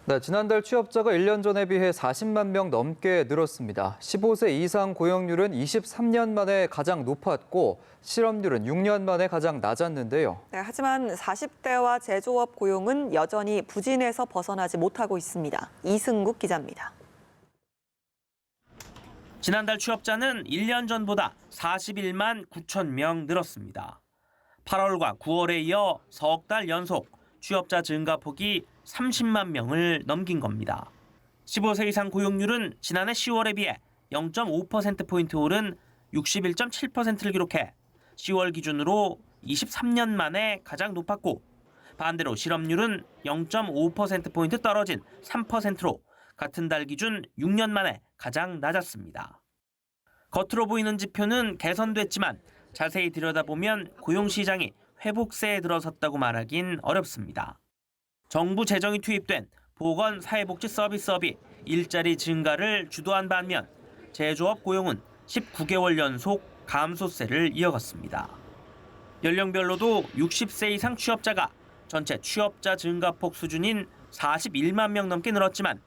네, 지난달 취업자가 1년 전에 비해 40만 명 넘게 늘었습니다. 15세 이상 고용률은 23년 만에 가장 높았고 실업률은 6년 만에 가장 낮았는데요. 네, 하지만 40대와 제조업 고용은 여전히 부진에서 벗어나지 못하고 있습니다. 이승국 기자입니다. 지난달 취업자는 1년 전보다 41만 9천 명 늘었습니다. 8월과 9월에 이어 석 달 연속 취업자 증가폭이 30만 명을 넘긴 겁니다. 15세 이상 고용률은 지난해 10월에 비해 0.5%포인트 오른 61.7%를 기록해 10월 기준으로 23년 만에 가장 높았고 반대로 실업률은 0.5%포인트 떨어진 3%로 같은 달 기준 6년 만에 가장 낮았습니다. 겉으로 보이는 지표는 개선됐지만 자세히 들여다보면 고용시장이 회복세에 들어섰다고 말하긴 어렵습니다. 정부 재정이 투입된 보건사회복지 서비스업이 일자리 증가를 주도한 반면 제조업 고용은 19개월 연속 감소세를 이어갔습니다. 연령별로도 60세 이상 취업자가 전체 취업자 증가폭 수준인 41만 명 넘게 늘었지만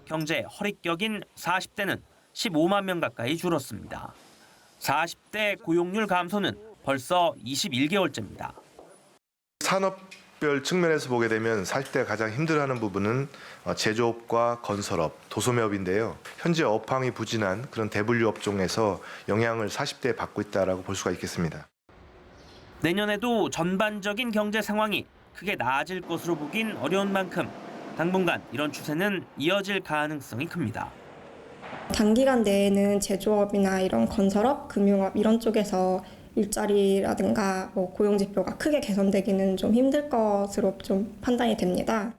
경제의 허리격인 40대는 15만 명 가까이 줄었습니다. 40대 고용률 감소는 벌써 21개월째입니다. 산업별 측면에서 보게 되면 40대가 가장 힘들어하는 부분은 제조업과 건설업, 도소매업인데요. 현재 업황이 부진한 그런 대분류 업종에서 영향을 40대에 받고 있다고 볼 수가 있겠습니다. 내년에도 전반적인 경제 상황이 크게 나아질 것으로 보긴 어려운 만큼 당분간 이런 추세는 이어질 가능성이 큽니다. 단기간 내에는 제조업이나 이런 건설업, 금융업 이런 쪽에서 일자리라든가 고용 지표가 크게 개선되기는 좀 힘들 것으로 좀 판단이 됩니다.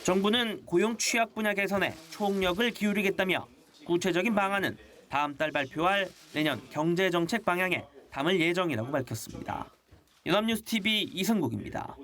정부는 고용 취약 분야 개선에 총력을 기울이겠다며 구체적인 방안은 다음 달 발표할 내년 경제정책 방향에 담을 예정이라고 밝혔습니다. 연합뉴스TV 이승국입니다.